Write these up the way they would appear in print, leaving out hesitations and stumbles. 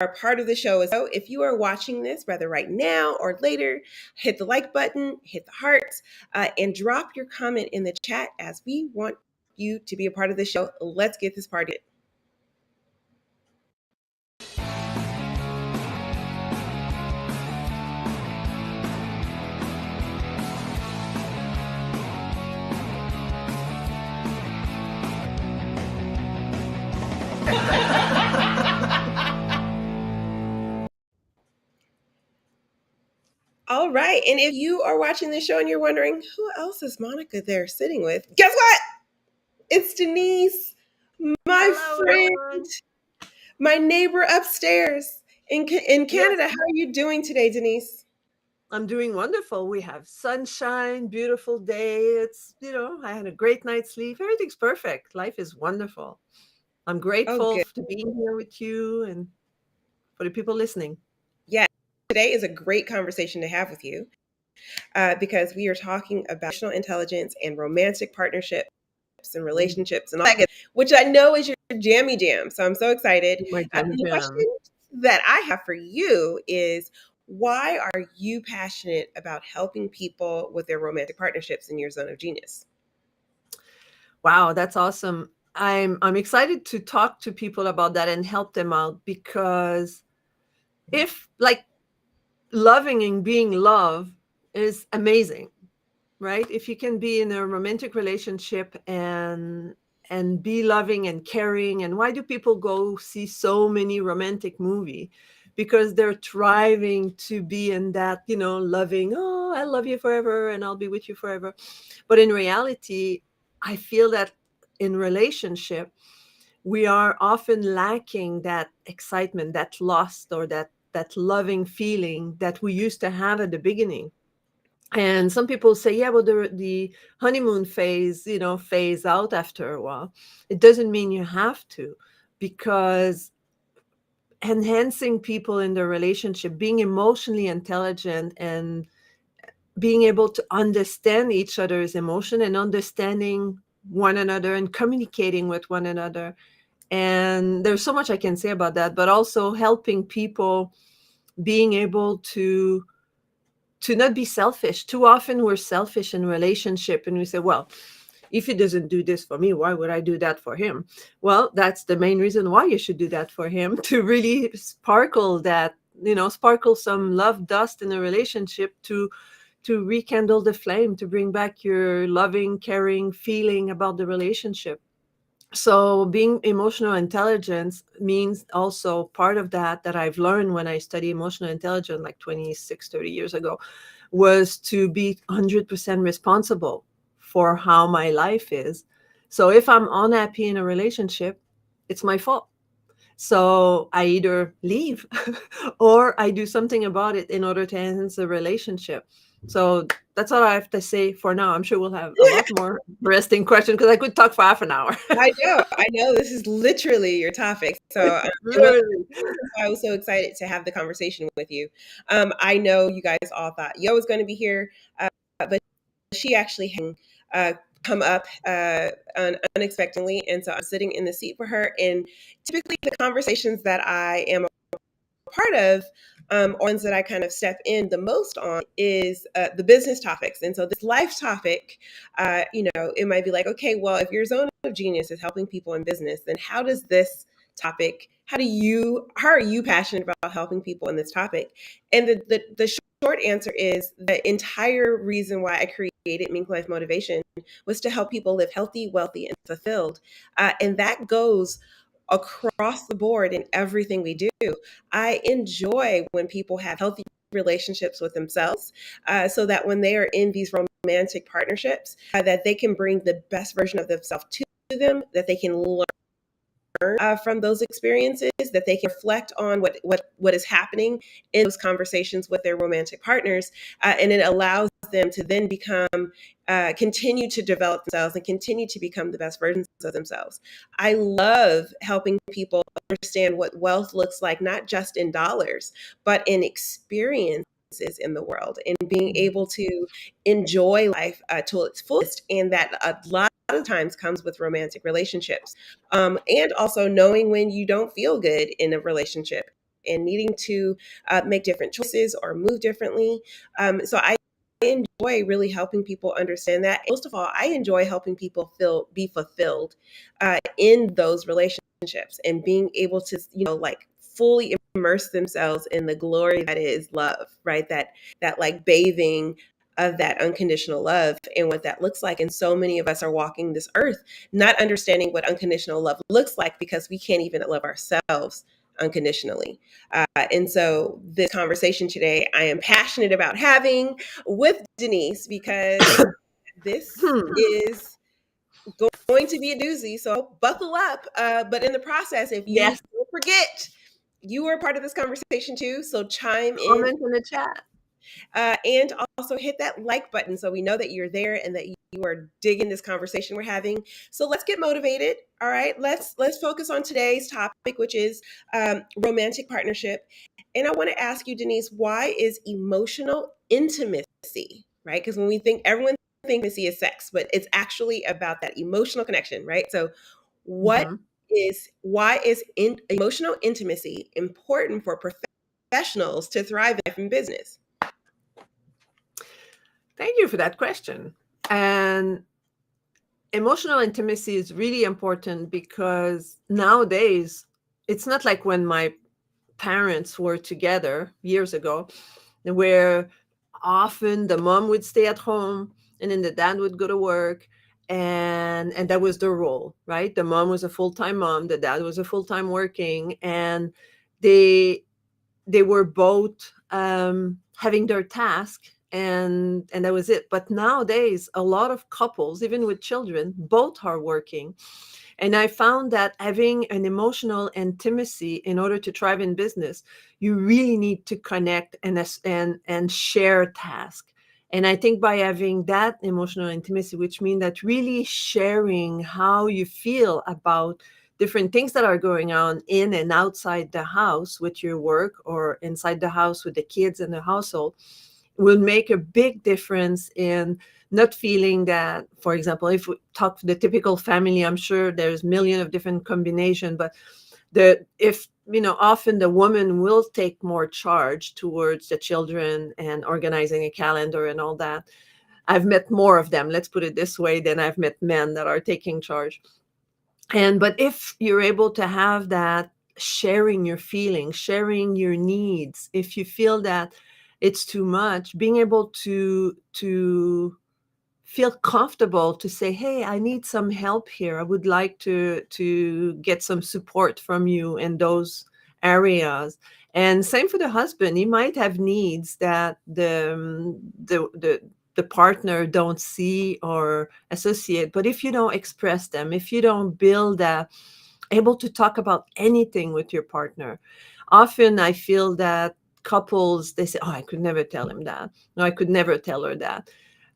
are part of the show. So if you are watching this, whether right now or later, hit the like button, hit the hearts, and drop your comment in the chat, as we want you to be a part of the show. Let's get this party. All right. And if you are watching this show and you're wondering, who else is Monica there sitting with? Guess what? It's Denise, my Hello, friend, everyone. my neighbor upstairs in Canada. Yes. How are you doing today, Denise? I'm doing wonderful. We have sunshine, beautiful day. I had a great night's sleep. Everything's perfect. Life is wonderful. I'm Oh, grateful good. to be here with you and for the people listening. Yeah, today is a great conversation to have with you because we are talking about emotional intelligence and romantic partnerships and relationships and all that, which I know is your jammy jam. So I'm so excited. My The question that I have for you is, why are you passionate about helping people with their romantic partnerships in your zone of genius? Wow, that's awesome. I'm excited to talk to people about that and help them out, because if like loving and being loved is amazing, right? If you can be in a romantic relationship and be loving and caring. And why do people go see so many romantic movie? Because they're striving to be in that, loving, oh, I love you forever and I'll be with you forever. But in reality, I feel that in relationship, we are often lacking that excitement, that lust, or that loving feeling that we used to have at the beginning. And some people say, yeah, well, the honeymoon phase, phase out after a while. It doesn't mean you have to, because enhancing people in their relationship, being emotionally intelligent and being able to understand each other's emotion and understanding one another and communicating with one another. And there's so much I can say about that, but also helping people being able to not be selfish. Too often we're selfish in relationship and we say, well, if he doesn't do this for me, why would I do that for him? Well, that's the main reason why you should do that for him, to really sparkle that, sparkle some love dust in a relationship, to rekindle the flame, to bring back your loving, caring feeling about the relationship. So being emotional intelligence means also part of that I've learned when I study emotional intelligence like 26-30 years ago, was to be 100% responsible for how my life is. So if I'm unhappy in a relationship, it's my fault. So I either leave or I do something about it in order to enhance the relationship. So that's all I have to say for now. I'm sure we'll have a lot more interesting questions, because I could talk for half an hour. I know. This is literally your topic. So Literally. I was so excited to have the conversation with you. I know you guys all thought Yo was going to be here, but she actually uh, come up unexpectedly, and so I'm sitting in the seat for her. And typically, the conversations that I am a part of, ones that I kind of step in the most on, is the business topics. And so this life topic, it might be like, okay, well, if your zone of genius is helping people in business, then how does this topic, how are you passionate about helping people in this topic? And the short answer is, the entire reason why I created MinkLife Motivation was to help people live healthy, wealthy, and fulfilled. And that goes across the board in everything we do. I enjoy when people have healthy relationships with themselves, so that when they are in these romantic partnerships, that they can bring the best version of themselves to them, that they can learn from those experiences, that they can reflect on what is happening in those conversations with their romantic partners, and it allows them to then continue to develop themselves and continue to become the best versions of themselves. I love helping people understand what wealth looks like, not just in dollars, but in experiences in the world, and being able to enjoy life to its fullest. And that a lot of times comes with romantic relationships. And also knowing when you don't feel good in a relationship, and needing to make different choices or move differently. So I enjoy really helping people understand that. Most of all, I enjoy helping people be fulfilled in those relationships and being able to, like fully immerse themselves in the glory that is love, right? That like bathing of that unconditional love and what that looks like. And so many of us are walking this earth not understanding what unconditional love looks like because we can't even love ourselves unconditionally. And so this conversation today, I am passionate about having with Denise because this is going to be a doozy. So buckle up. But in the process, if you Yes. don't forget, you are part of this conversation too. So chime in Comment in the chat. and also hit that like button so we know that you're there and that you are digging this conversation we're having. So let's get motivated. All right, let's focus on today's topic, which is romantic partnership. And I want to ask you, Denise, why is emotional intimacy, right? Because when we think, everyone thinks intimacy is sex, but it's actually about that emotional connection, right? So Mm-hmm. why is emotional intimacy important for professionals to thrive in business? Thank you for that question. And emotional intimacy is really important because nowadays it's not like when my parents were together years ago, where often the mom would stay at home and then the dad would go to work, and that was their role, right? The mom was a full-time mom, the dad was a full-time working, and they they were both having their task, and that was it. But nowadays a lot of couples, even with children, both are working, and I found that having an emotional intimacy in order to thrive in business, you really need to connect and share tasks. And I think by having that emotional intimacy, which means that really sharing how you feel about different things that are going on in and outside the house with your work, or inside the house with the kids and the household, will make a big difference in not feeling that, for example, if we talk to the typical family, I'm sure there's million of different combination, but if often the woman will take more charge towards the children and organizing a calendar and all that. I've met more of them, let's put it this way, than I've met men that are taking charge. But if you're able to have that, sharing your feelings, sharing your needs, if you feel that it's too much, being able to feel comfortable to say, hey, I need some help here, I would like to get some support from you in those areas. And same for the husband, he might have needs that the partner don't see or associate, but if you don't express them, if you don't build that, able to talk about anything with your partner, often I feel that couples, they say, oh, I could never tell him that, no, I could never tell her that.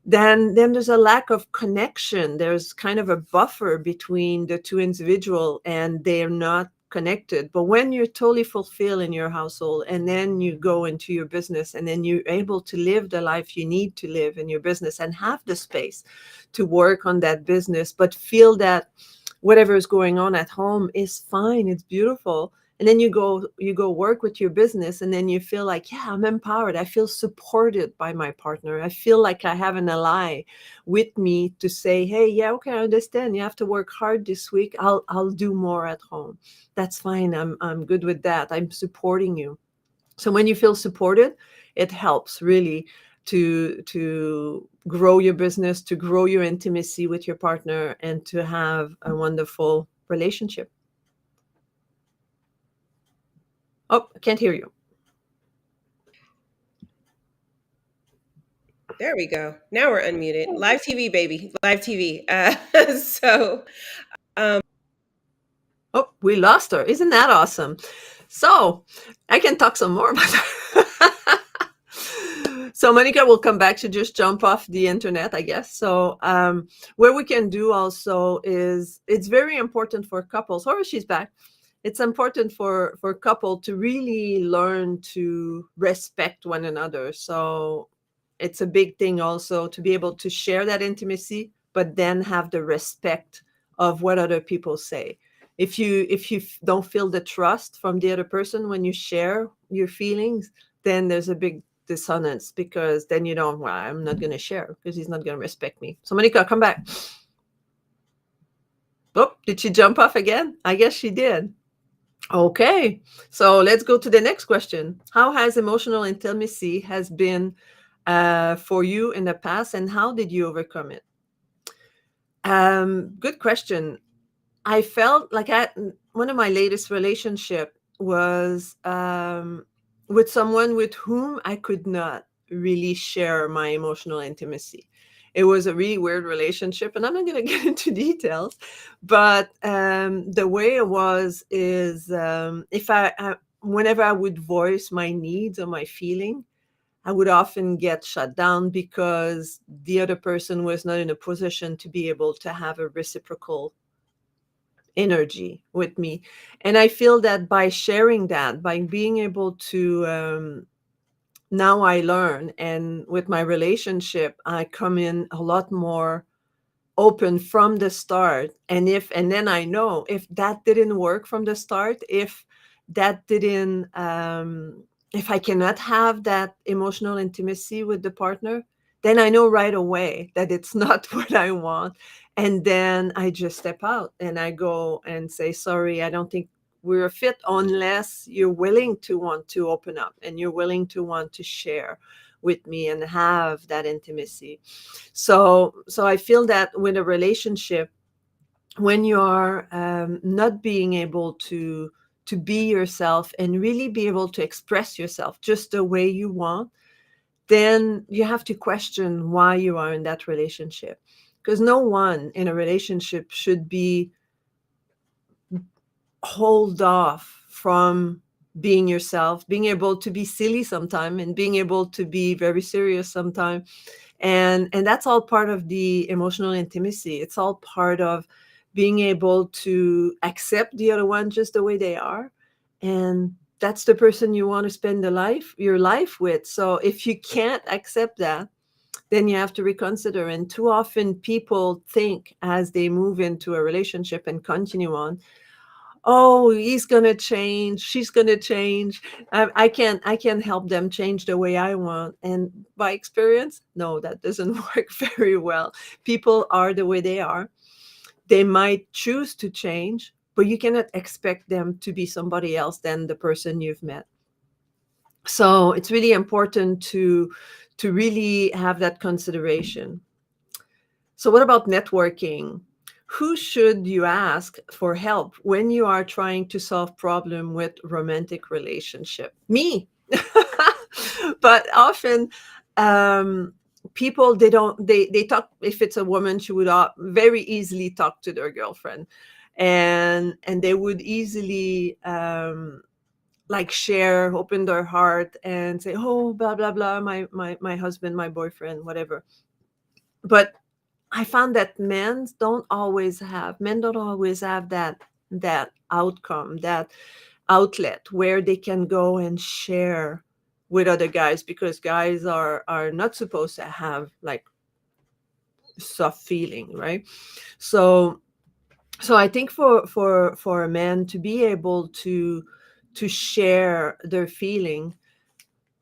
Then there's a lack of connection, there's kind of a buffer between the two individual, and they're not connected. But when you're totally fulfilled in your household, and then you go into your business, and then you're able to live the life you need to live in your business, and have the space to work on that business, but feel that whatever is going on at home is fine, it's beautiful, and then you go work with your business, and then you feel like, yeah, I'm empowered, I feel supported by my partner, I feel like I have an ally with me to say, hey, yeah, okay, I understand you have to work hard this week, I'll do more at home, that's fine, I'm good with that, I'm supporting you. So when you feel supported, it helps really to grow your business, to grow your intimacy with your partner, and to have a wonderful relationship. Oh, I can't hear you. There we go. Now we're unmuted. Live TV, baby. Live TV. So, Oh, we lost her. Isn't that awesome? So I can talk some more about that. So Monica will come back to just jump off the internet, I guess. So what we can do also is, it's very important for couples. Oh, she's back. It's important for couple to really learn to respect one another. So it's a big thing also to be able to share that intimacy, but then have the respect of what other people say. If you don't feel the trust from the other person when you share your feelings, then there's a big dissonance, because then you don't, well, I'm not going to share because he's not going to respect me. So Monica, come back. Oh, did she jump off again? I guess she did. Okay, so let's go to the next question. How has emotional intimacy has been for you in the past, and how did you overcome it? Good question. I felt like one of my latest relationship was with someone with whom I could not really share my emotional intimacy. It was a really weird relationship, and I'm not going to get into details, but the way it was is, if whenever I would voice my needs or my feeling, I would often get shut down because the other person was not in a position to be able to have a reciprocal energy with me. And I feel that by sharing that, by being able to, now I learn, and with my relationship, I come in a lot more open from the start. And then I know if that didn't work from the start, if that didn't, if I cannot have that emotional intimacy with the partner, then I know right away that it's not what I want. And then I just step out and I go and say, sorry, I don't think we're a fit, unless you're willing to want to open up and you're willing to want to share with me and have that intimacy. So I feel that with a relationship, when you are not being able to be yourself and really be able to express yourself just the way you want, then you have to question why you are in that relationship. Because no one in a relationship should be hold off from being yourself, being able to be silly sometime and being able to be very serious sometime. And that's all part of the emotional intimacy. It's all part of being able to accept the other one just the way they are. And that's the person you want to spend your life with. So if you can't accept that, then you have to reconsider. And too often people think, as they move into a relationship and continue on, oh, he's going to change, she's going to change. I can't help them change the way I want. And by experience, no, that doesn't work very well. People are the way they are. They might choose to change, but you cannot expect them to be somebody else than the person you've met. So it's really important to really have that consideration. So what about networking? Who should you ask for help when you are trying to solve problem with romantic relationship? Me. But often people, they talk. If it's a woman, she would very easily talk to their girlfriend, and they would easily like share, open their heart and say, oh, blah blah blah, my husband, my boyfriend, whatever. But I found that men don't always have that outcome, that outlet where they can go and share with other guys, because guys are not supposed to have like soft feeling, right? So I think for a man to be able to share their feeling,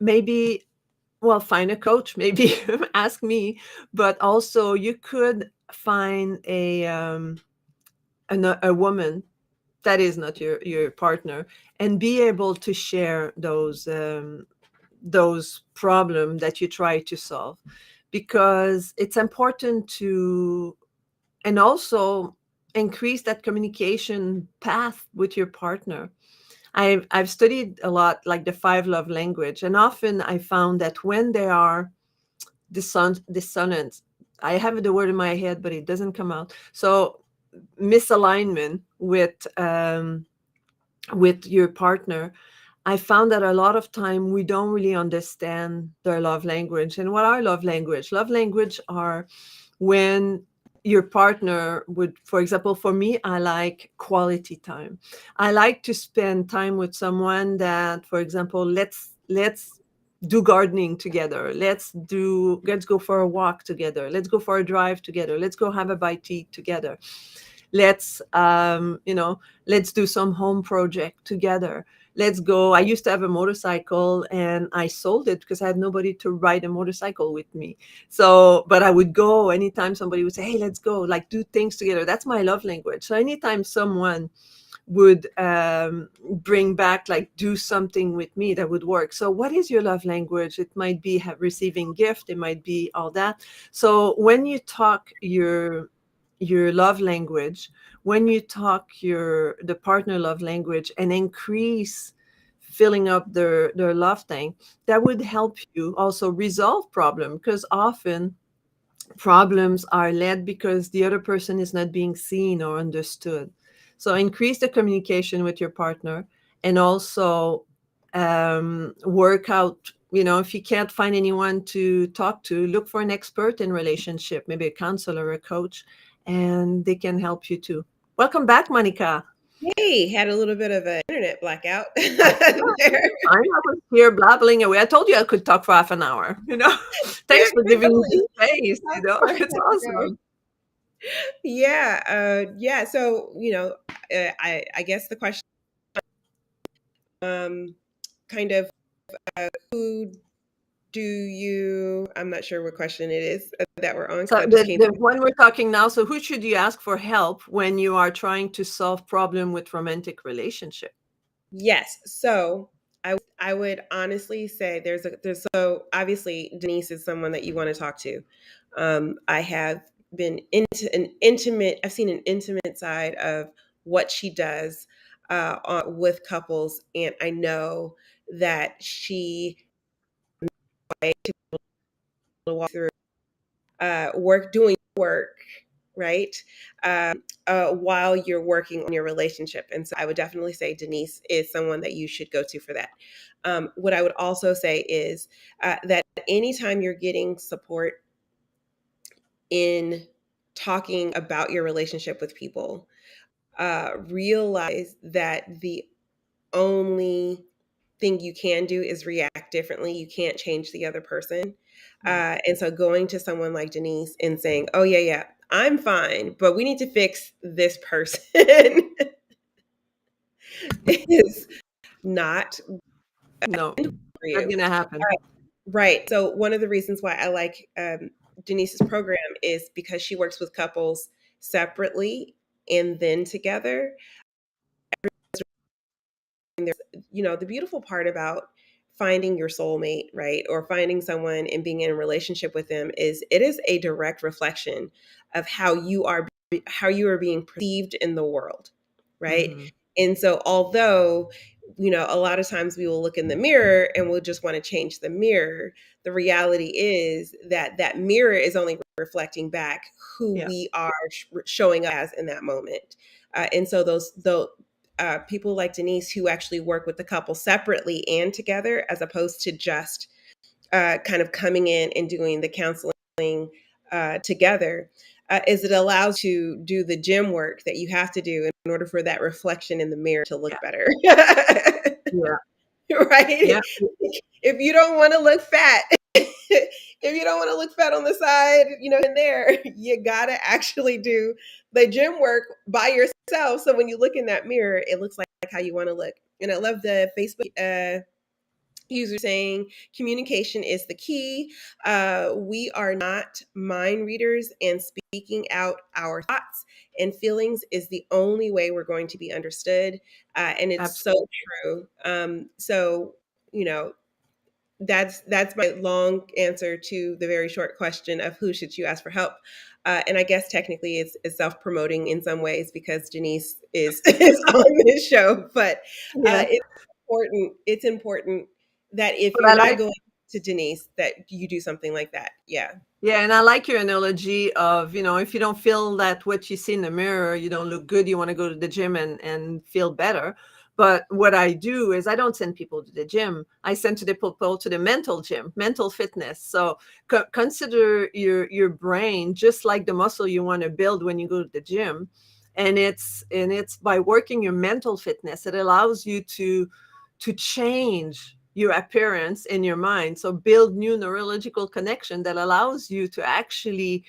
maybe, well, find a coach, maybe ask me, but also you could find a woman that is not your partner, and be able to share those problems that you try to solve, because it's important to, and also increase that communication path with your partner. I've studied a lot, like the 5 love language, and often I found that when there are dissonance, I have the word in my head, but it doesn't come out. So misalignment with your partner, I found that a lot of time we don't really understand their love language. And what are love language? Love language are when your partner would, for example, for me, I like quality time. I like to spend time with someone that, for example, let's do gardening together. Let's go for a walk together. Let's go for a drive together. Let's go have a bite to eat together. Let's let's do some home project together. Let's go. I used to have a motorcycle and I sold it because I had nobody to ride a motorcycle with me. So, but I would go anytime somebody would say, hey, let's go, like do things together. That's my love language. So anytime someone would bring back, like, do something with me, that would work. So what is your love language? It might be receiving gift, it might be all that. So when you talk your love language, when you talk the partner love language, and increase filling up their love tank, that would help you also resolve problem, because often problems are led because the other person is not being seen or understood. So increase the communication with your partner, and also work out, if you can't find anyone to talk to, look for an expert in relationship, maybe a counselor or a coach, and they can help you too. Welcome back, Monica. Hey, had a little bit of an internet blackout I there. was here blabbling away. I told you I could talk for half an hour. Yeah, Thanks for you giving me totally the space. talked for It's half an hour. awesome. Yeah, yeah. So I guess the question, um, kind of, who do you? I'm not sure what question it is that we're on, because So that just came. the one we're talking now. So who should you ask for help when you are trying to solve problem with romantic relationship? Yes. So I would honestly say there's so obviously Denise is someone that you want to talk to. I have been into an intimate. I've seen an intimate side of what she does with couples, and I know that she to walk through doing work, right? While you're working on your relationship. And so I would definitely say Denise is someone that you should go to for that. What I would also say is that anytime you're getting support in talking about your relationship with people, realize that the only thing you can do is react differently. You can't change the other person. And so going to someone like Denise and saying, oh, yeah, yeah, I'm fine, but we need to fix this person is not No, for not you. gonna happen. Right. So one of the reasons why I like Denise's program is because she works with couples separately and then together. There's, the beautiful part about finding your soulmate, right, or finding someone and being in a relationship with them is it is a direct reflection of how you are being perceived in the world, right? Hmm. And so although a lot of times we will look in the mirror and we'll just want to change the mirror, the reality is that that mirror is only reflecting back who Yeah, we are showing up as in that moment. And so those people like Denise who actually work with the couple separately and together, as opposed to just kind of coming in and doing the counseling together, is it allows you to do the gym work that you have to do in order for that reflection in the mirror to yeah, look better. yeah, Right? yeah, If you don't want to look fat, if you don't want to look fat on the side, and there, you gotta actually do the gym work by yourself. So when you look in that mirror, it looks like how you want to look. And I love the Facebook user saying communication is the key. We are not mind readers, and speaking out our thoughts and feelings is the only way we're going to be understood. And it's so absolutely. true. So, you know, that's my long answer to the very short question of who should you ask for help. And I guess technically it's self-promoting in some ways because Denise is, is on this show, but Yeah, it's important that if but you're I not like. going to Denise, that you do something like that. Yeah. Yeah, and I like your analogy of, if you don't feel that what you see in the mirror, you don't look good, you want to go to the gym and feel better. But what I do is I don't send people to the gym. I send to the people to the mental gym, mental fitness. So consider your brain just like the muscle you want to build when you go to the gym. And it's by working your mental fitness, it allows you to change your appearance in your mind. So build new neurological connection that allows you to actually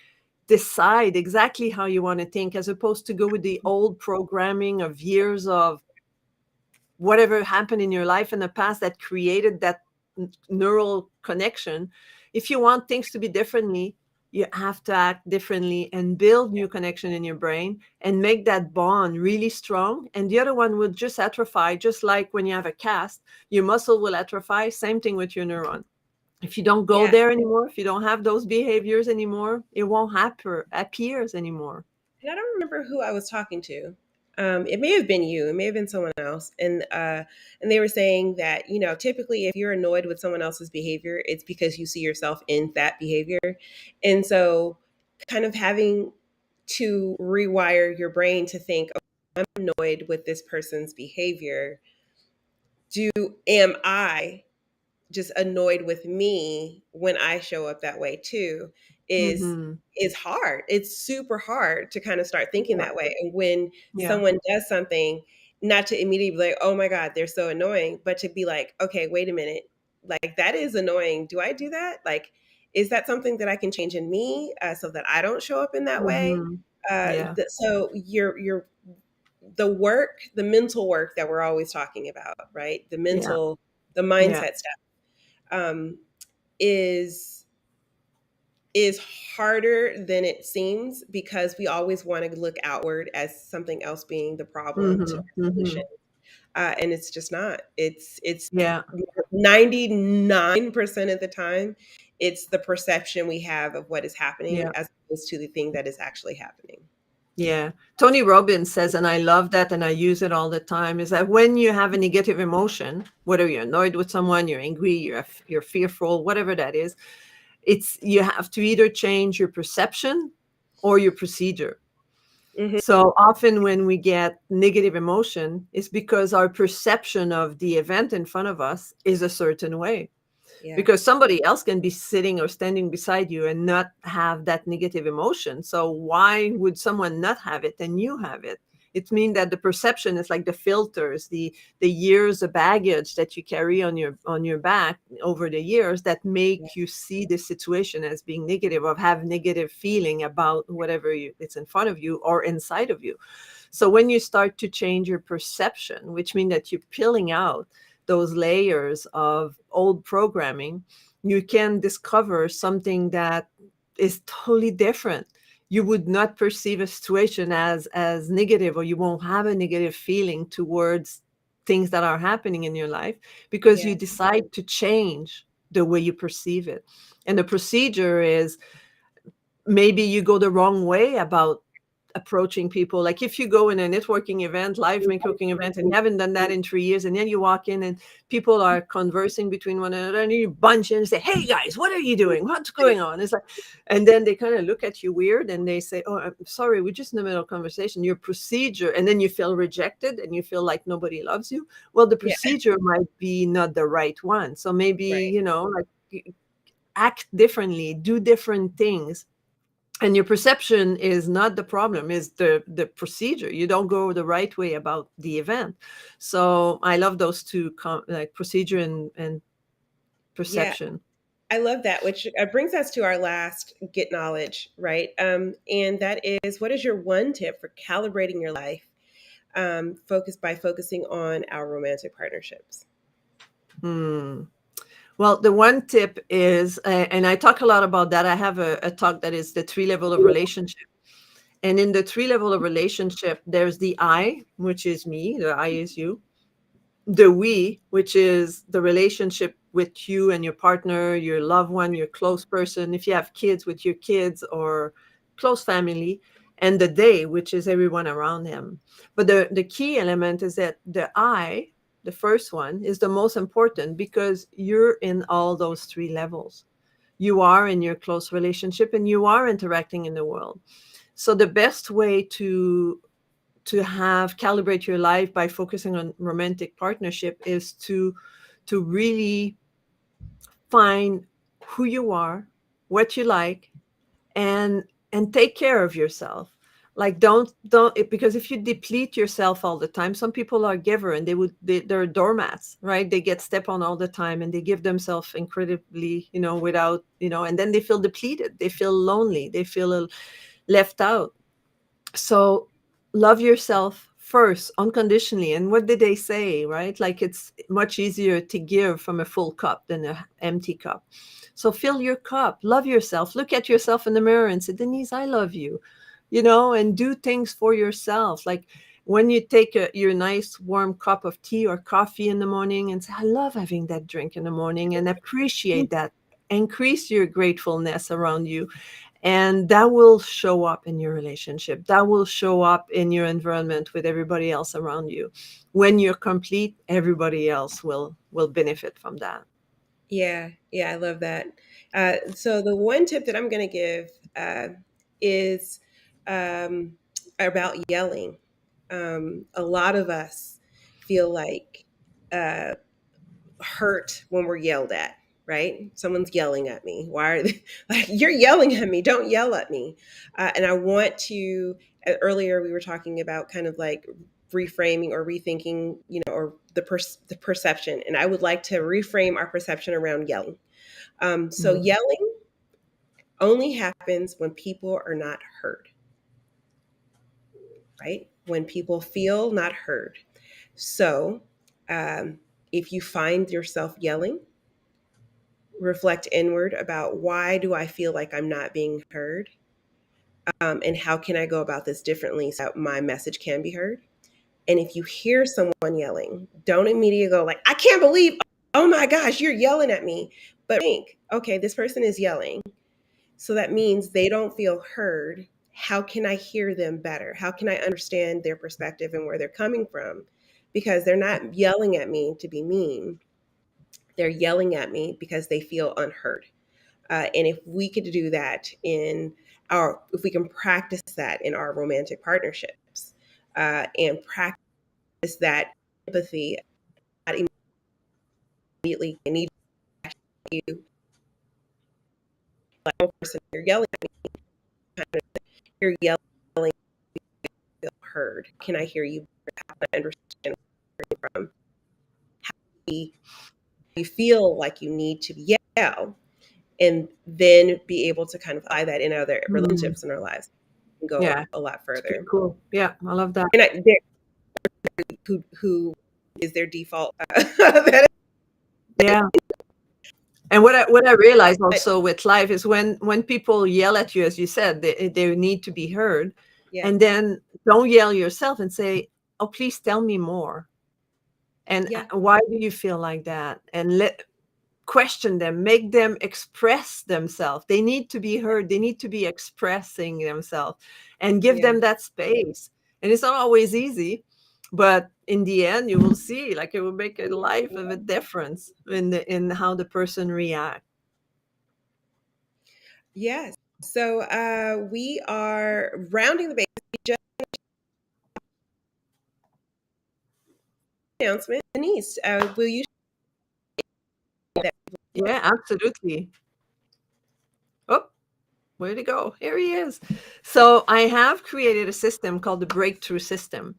decide exactly how you want to think, as opposed to go with the old programming of years of whatever happened in your life in the past that created that neural connection. If you want things to be differently, you have to act differently and build new connection in your brain and make that bond really strong. And the other one will just atrophy, just like when you have a cast, your muscle will atrophy. Same thing with your neuron. If you don't go Yeah. there anymore, if you don't have those behaviors anymore, it won't appears anymore. And I don't remember who I was talking to. It may have been you. It may have been someone else. And they were saying that, typically if you're annoyed with someone else's behavior, it's because you see yourself in that behavior. And so kind of having to rewire your brain to think, oh, I'm annoyed with this person's behavior. Am I just annoyed with me when I show up that way too is Mm-hmm. is hard. It's super hard to kind of start thinking Yeah. that way. And when Yeah. someone does something, not to immediately be like, "Oh my god, they're so annoying," but to be like, "Okay, wait a minute. Like that is annoying. Do I do that? Like is that something that I can change in me so that I don't show up in that way?" Mm-hmm. Yeah. So you're the work, the mental work that we're always talking about, right? Yeah. The Yeah. mindset stuff um, is is harder than it seems because we always want to look outward as something else being the problem to Mm-hmm. our Mm-hmm. solution, and it's just not. It's Yeah. 99% of the time, it's the perception we have of what is happening Yeah. as opposed to the thing that is actually happening. Yeah. Tony Robbins says, and I love that and I use it all the time, is that when you have a negative emotion, whether you're annoyed with someone, you're angry, you're fearful, whatever that is, it's you have to either change your perception or your procedure. Hmm. So often when we get negative emotion, it's because our perception of the event in front of us is a certain way, Yeah. because somebody else can be sitting or standing beside you and not have that negative emotion. So why would someone not have it and you have it? It means that the perception is like the filters, the years of baggage that you carry on your back over the years that Yeah. make you see the situation as being negative, or have negative feeling about whatever it's in front of you or inside of you. So when you start to change your perception, which means that you're peeling out those layers of old programming, you can discover something that is totally different. You would not perceive a situation as negative, or you won't have a negative feeling towards things that are happening in your life, because Yeah. you decide to change the way you perceive it. And the procedure is, maybe you go the wrong way about approaching people. Like if you go in a networking event, live networking event, and you haven't done that in 3 years, and then you walk in and people are conversing between one another, and you bunch in and say, "Hey guys, what are you doing? What's going on?" It's like, and then they kind of look at you weird and they say, "Oh, I'm sorry, we're just in the middle of conversation." Your procedure, and then you feel rejected and you feel like nobody loves you. Well, the Yeah. procedure might be not the right one. So maybe, Right. like, act differently, do different things, and your perception is not the problem, is the procedure. You don't go the right way about the event. So I love those two, like procedure and Yeah. perception. I love that, which brings us to our last get knowledge, right? And that is, what is your one tip for calibrating your life, focusing on our romantic partnerships? Hmm. Well, the one tip is, and I talk a lot about that. I have a talk that is the 3 level of relationship. And in the 3 level of relationship, there's the I, which is me, the I is you. The we, which is the relationship with you and your partner, your loved one, your close person, if you have kids, with your kids or close family, and the they, which is everyone around them. But the key element is that the I, the first one, is the most important, because you're in all those 3 levels. You are in your close relationship and you are interacting in the world. So the best way to have calibrate your life by focusing on romantic partnership is to really find who you are, what you like, and take care of yourself. Like because if you deplete yourself all the time, some people are giver and they're doormats, right? They get stepped on all the time and they give themselves incredibly, without, and then they feel depleted, they feel lonely, they feel left out. So love yourself first unconditionally. And what did they say, right? Like, it's much easier to give from a full cup than an empty cup. So fill your cup, love yourself, look at yourself in the mirror and say, Denise, I love you, and do things for yourself. Like when you take your nice warm cup of tea or coffee in the morning and say, I love having that drink in the morning, and appreciate that. Increase your gratefulness around you, and that will show up in your relationship, that will show up in your environment with everybody else around you. When you're complete, everybody else will benefit from that. Yeah, I love that. So the one tip that I'm going to give is um, about yelling. A lot of us feel like uh, hurt when we're yelled at, right? Someone's yelling at me. Why are they like, you're yelling at me? Don't yell at me. And I want to, earlier we were talking about kind of like reframing or rethinking, or the perception. And I would like to reframe our perception around yelling. So Mhm. yelling only happens when people are not heard, right? When people feel not heard. So um, if you find yourself yelling, reflect inward about, why do I feel like I'm not being heard? And how can I go about this differently so that my message can be heard? And if you hear someone yelling, don't immediately go like, I can't believe, oh my gosh, you're yelling at me. But think, okay, this person is yelling. So that means they don't feel heard. How can I hear them better? How can I understand their perspective and where they're coming from? Because they're not yelling at me to be mean. They're yelling at me because they feel unheard. And if we could do that if we can practice that in our romantic partnerships, and practice that empathy, not immediately, I need you, like, one person, you're yelling at me, kind of, you're yelling, feel heard. Can I hear you? How can I understand where you're from? How do you feel like you need to yell? And then be able to kind of apply that in other Mm. relationships in our lives and go Yeah, a lot it's pretty further. cool. Yeah, I love that. And who is their default. That Yeah. And what I realized is, also with life is when people yell at you, as you said, they need to be heard. yeah, And then don't yell yourself and say, oh, please tell me more. And yeah, why do you feel like that? And question them, make them express themselves. They need to be heard. They need to be expressing themselves, and give yeah, them that space. And it's not always easy, but in the end, you will see, like, it will make a life of a difference in how the person react. yes. So we are rounding the base. Just announcement, Denise. Will you share that? Yeah, absolutely. Oh, where'd he go? Here he is. So I have created a system called the breakthrough system.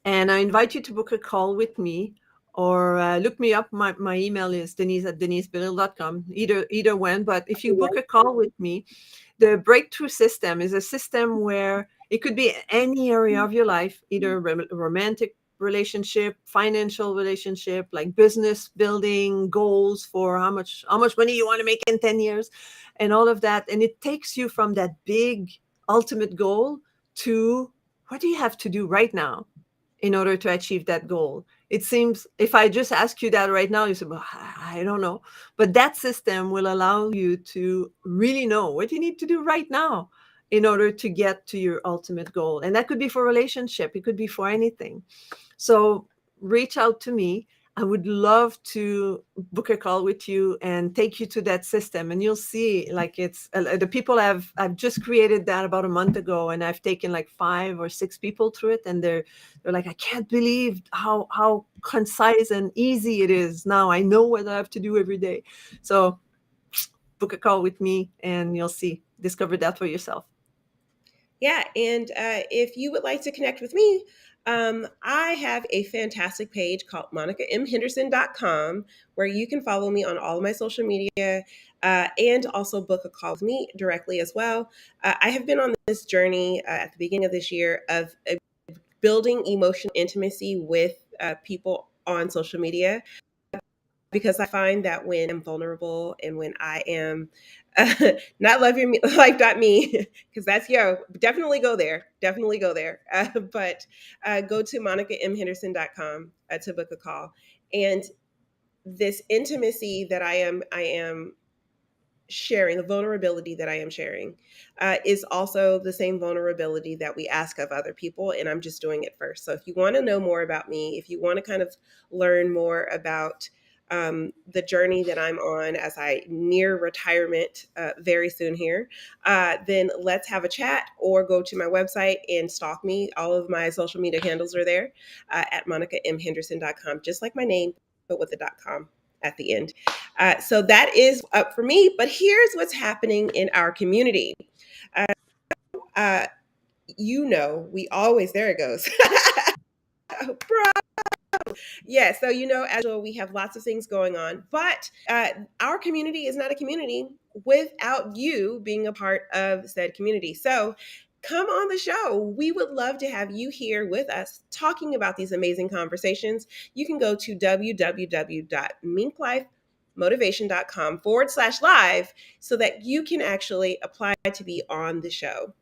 And I invite you to book a call with me, or look me up. My email is denise@denisebelisle.com, either one. But if you book a call with me, the breakthrough system is a system where it could be any area of your life, either romantic relationship, financial relationship, like business building, goals for how much money you want to make in 10 years, and all of that. And it takes you from that big ultimate goal to, what do you have to do right now in order to achieve that goal? It seems, if I just ask you that right now, you say, well, I don't know. But that system will allow you to really know what you need to do right now in order to get to your ultimate goal. And that could be for relationship, it could be for anything. So reach out to me. I would love to book a call with you and take you to that system. And you'll see, like, it's the people I've just created that about a month ago, and I've taken like 5 or 6 people through it, and they're like, I can't believe how concise and easy it is. Now I know what I have to do every day. So book a call with me and you'll see, discover that for yourself. Yeah, and if you would like to connect with me, I have a fantastic page called MonicaMHenderson.com where you can follow me on all of my social media and also book a call with me directly as well. I have been on this journey at the beginning of this year of building emotional intimacy with people on social media because I find that when I'm vulnerable and when I am not life.me, because that's definitely go there. Definitely go there. But go to MonicaMHenderson.com to book a call. And this intimacy that I am sharing, the vulnerability that I am sharing, is also the same vulnerability that we ask of other people. And I'm just doing it first. So if you want to know more about me, if you want to kind of learn more about the journey that I'm on as I near retirement very soon here, then let's have a chat or go to my website and stalk me. All of my social media handles are there at MonicaMHenderson.com, just like my name, but with a .com at the end. So that is up for me. But here's what's happening in our community. Uh, we always, there it goes. Yeah, so as well, we have lots of things going on, but our community is not a community without you being a part of said community. So come on the show. We would love to have you here with us talking about these amazing conversations. You can go to www.minklifemotivation.com/live so that you can actually apply to be on the show.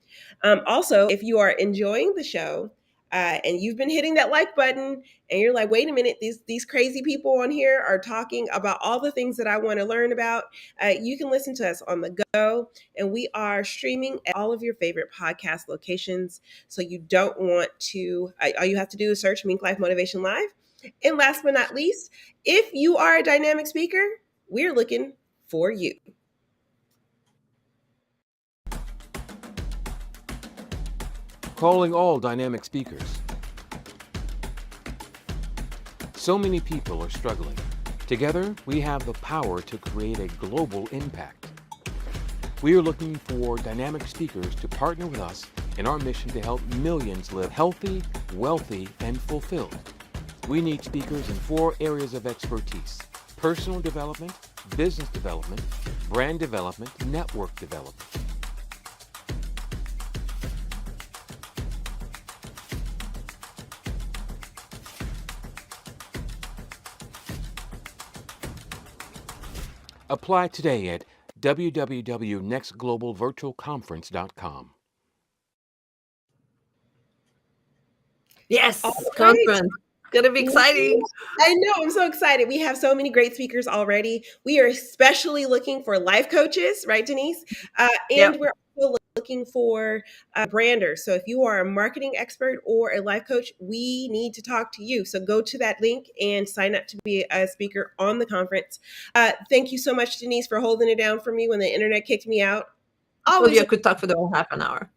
Also, if you are enjoying the show, and you've been hitting that like button and you're like, wait a minute, these crazy people on here are talking about all the things that I want to learn about, you can listen to us on the go. And we are streaming at all of your favorite podcast locations. So you don't want to, all you have to do is search Mink Life Motivation Live. And last but not least, if you are a dynamic speaker, we're looking for you. Calling all dynamic speakers. So many people are struggling. Together, we have the power to create a global impact. We are looking for dynamic speakers to partner with us in our mission to help millions live healthy, wealthy, and fulfilled. We need speakers in 4 areas of expertise: personal development, business development, brand development, network development. Apply today at www.nextglobalvirtualconference.com. Yes, All right. conference. Gonna be exciting. I know. I'm so excited. We have so many great speakers already. We are especially looking for life coaches, right, Denise? And Yep. we're also looking for branders. So if you are a marketing expert or a life coach, we need to talk to you. So go to that link and sign up to be a speaker on the conference. Thank you so much, Denise, for holding it down for me when the internet kicked me out. I told Always. you I could talk for the whole half an hour.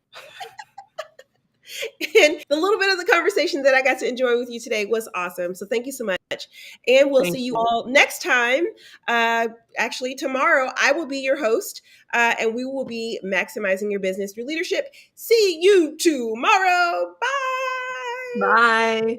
And the little bit of the conversation that I got to enjoy with you today was awesome. So thank you so much. And we'll see you all next time. Actually, tomorrow I will be your host and we will be maximizing your business through leadership. See you tomorrow. Bye. Bye.